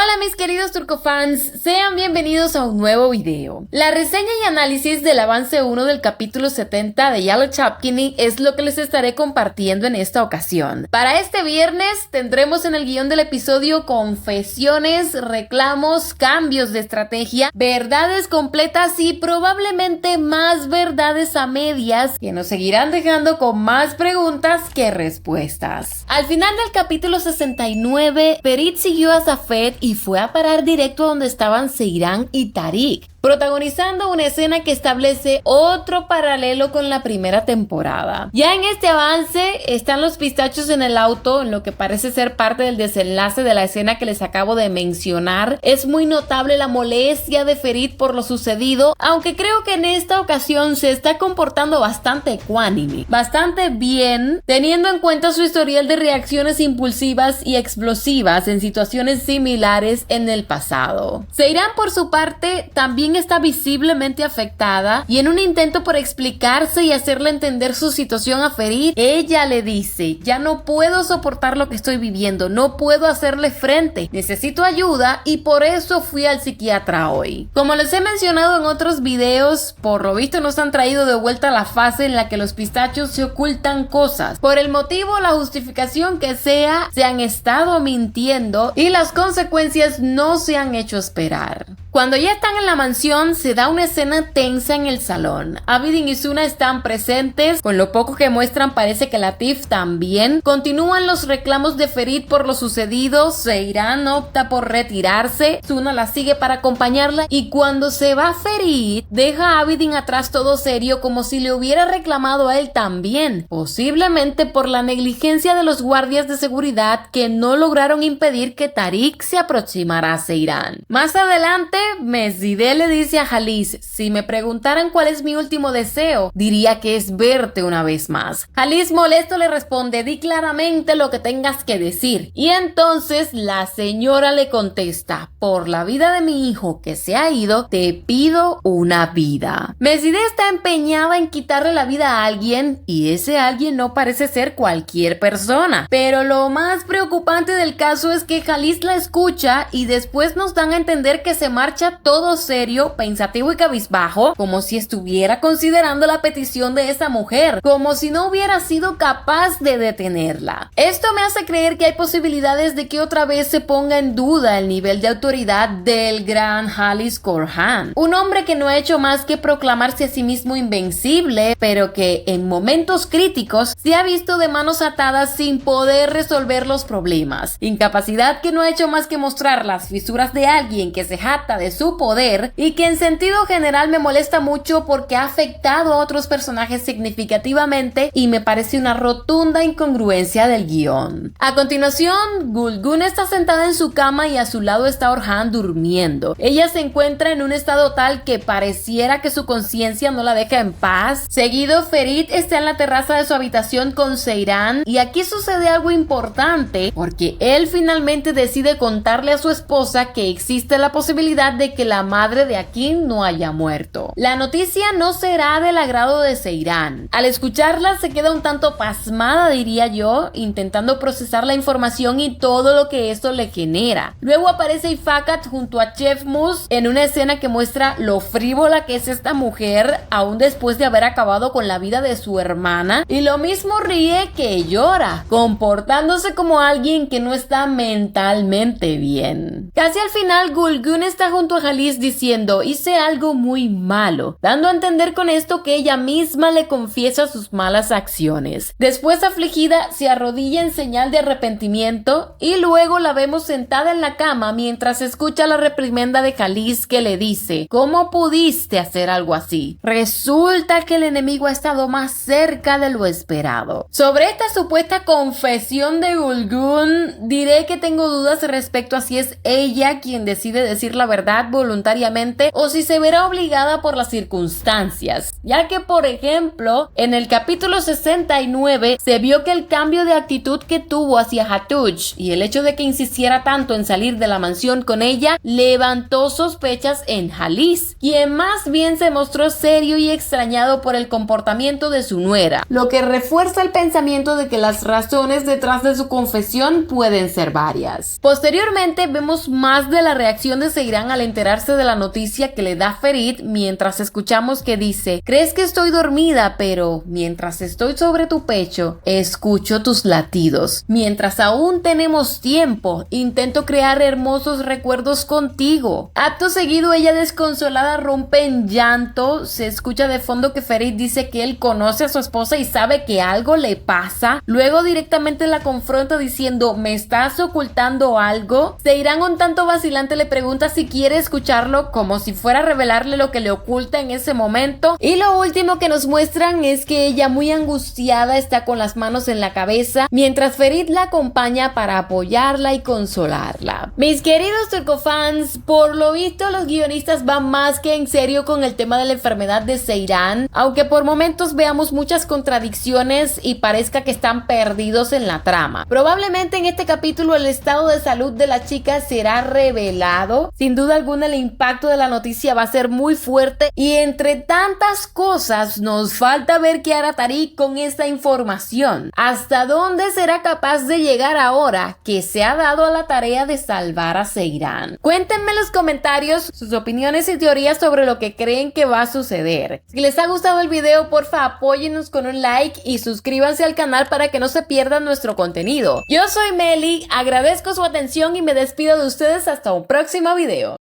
Hola mis queridos turcofans, sean bienvenidos a un nuevo video. La reseña y análisis del avance 1 del capítulo 70 de Yellow Chapkini es lo que les estaré compartiendo en esta ocasión. Para este viernes tendremos en el guión del episodio confesiones, reclamos, cambios de estrategia, verdades completas y probablemente más verdades a medias que nos seguirán dejando con más preguntas que respuestas. Al final del capítulo 69, Ferit siguió a Safed y fue a parar directo a donde estaban Seyran y Tariq, protagonizando una escena que establece otro paralelo con la primera temporada. Ya en este avance están los pistachos en el auto, en lo que parece ser parte del desenlace de la escena que les acabo de mencionar. Es muy notable la molestia de Ferit por lo sucedido, aunque creo que en esta ocasión se está comportando bastante ecuánime, bastante bien, teniendo en cuenta su historial de reacciones impulsivas y explosivas en situaciones similares en el pasado. Seyran, por su parte, también está visiblemente afectada y en un intento por explicarse y hacerle entender su situación a Ferit, ella le dice: ya no puedo soportar lo que estoy viviendo, no puedo hacerle frente, necesito ayuda y por eso fui al psiquiatra hoy. Como les he mencionado en otros videos, por lo visto nos han traído de vuelta a la fase en la que los pistachos se ocultan cosas. Por el motivo o la justificación que sea, se han estado mintiendo y las consecuencias no se han hecho esperar. Cuando ya están en la mansión, se da una escena tensa en el salón. Abedin y Suna están presentes, con lo poco que muestran parece que Latif también. Continúan los reclamos de Ferit por lo sucedido, Seyran opta por retirarse, Suna la sigue para acompañarla y cuando se va Ferit, deja a Abedin atrás todo serio como si le hubiera reclamado a él también, posiblemente por la negligencia de los guardias de seguridad que no lograron impedir que Tariq se aproximara a Seyran. Más adelante, Mesideh le dice a Khalis: si me preguntaran cuál es mi último deseo, diría que es verte una vez más. Khalis molesto le responde: di claramente lo que tengas que decir. Y entonces la señora le contesta: por la vida de mi hijo que se ha ido, te pido una vida. Mesideh está empeñada en quitarle la vida a alguien y ese alguien no parece ser cualquier persona. Pero lo más preocupante del caso es que Khalis la escucha y después nos dan a entender que se marcha todo serio, pensativo y cabizbajo, como si estuviera considerando la petición de esa mujer, como si no hubiera sido capaz de detenerla. Esto me hace creer que hay posibilidades de que otra vez se ponga en duda el nivel de autoridad del gran Khalis Korhan, un hombre que no ha hecho más que proclamarse a sí mismo invencible, pero que en momentos críticos se ha visto de manos atadas sin poder resolver los problemas, incapacidad que no ha hecho más que mostrar las fisuras de alguien que se jacta de su poder y que en sentido general me molesta mucho porque ha afectado a otros personajes significativamente y me parece una rotunda incongruencia del guión. A continuación, Gulgun está sentada en su cama y a su lado está Orhan durmiendo. Ella se encuentra en un estado tal que pareciera que su conciencia no la deja en paz. Seguido, Ferit está en la terraza de su habitación con Seyran y aquí sucede algo importante porque él finalmente decide contarle a su esposa que existe la posibilidad de que la madre de Akin no haya muerto. La noticia no será del agrado de Seyran. Al escucharla se queda un tanto pasmada, diría yo, intentando procesar la información y todo lo que esto le genera. Luego aparece Ifakat junto a Chef Mus en una escena que muestra lo frívola que es esta mujer aún después de haber acabado con la vida de su hermana, y lo mismo ríe que llora, comportándose como alguien que no está mentalmente bien. Casi al final, Gulgun está junto a Khalis diciendo: hice algo muy malo, dando a entender con esto que ella misma le confiesa sus malas acciones. Después, afligida, se arrodilla en señal de arrepentimiento y luego la vemos sentada en la cama mientras escucha la reprimenda de Khalis que le dice: ¿cómo pudiste hacer algo así? Resulta que el enemigo ha estado más cerca de lo esperado. Sobre esta supuesta confesión de Gulgun, diré que tengo dudas respecto a si es ella quien decide decir la verdad verdad voluntariamente o si se verá obligada por las circunstancias, ya que por ejemplo en el capítulo 69 se vio que el cambio de actitud que tuvo hacia Hatuch y el hecho de que insistiera tanto en salir de la mansión con ella levantó sospechas en Halis, quien más bien se mostró serio y extrañado por el comportamiento de su nuera, lo que refuerza el pensamiento de que las razones detrás de su confesión pueden ser varias. Posteriormente vemos más de la reacción de Seyran al enterarse de la noticia que le da Ferit, mientras escuchamos que dice: "Crees que estoy dormida, pero mientras estoy sobre tu pecho, escucho tus latidos. Mientras aún tenemos tiempo, intento crear hermosos recuerdos contigo". Acto seguido, ella desconsolada rompe en llanto. Se escucha de fondo que Ferit dice que él conoce a su esposa y sabe que algo le pasa. Luego directamente la confronta diciendo: "¿Me estás ocultando algo?". Seyran, un tanto vacilante, le pregunta si quiere escucharlo, como si fuera a revelarle lo que le oculta en ese momento. Y lo último que nos muestran es que ella, muy angustiada, está con las manos en la cabeza, mientras Ferit la acompaña para apoyarla y consolarla. Mis queridos turcofans, por lo visto los guionistas van más que en serio con el tema de la enfermedad de Seyran, aunque por momentos veamos muchas contradicciones y parezca que están perdidos en la trama. Probablemente en este capítulo el estado de salud de la chica será revelado. Sin duda alguna el impacto de la noticia va a ser muy fuerte y entre tantas cosas nos falta ver qué hará Tariq con esta información. ¿Hasta dónde será capaz de llegar ahora que se ha dado a la tarea de salvar a Seyran? Cuéntenme en los comentarios sus opiniones y teorías sobre lo que creen que va a suceder. Si les ha gustado el video, porfa apóyennos con un like y suscríbanse al canal para que no se pierdan nuestro contenido. Yo soy Meli, agradezco su atención y me despido de ustedes hasta un próximo video.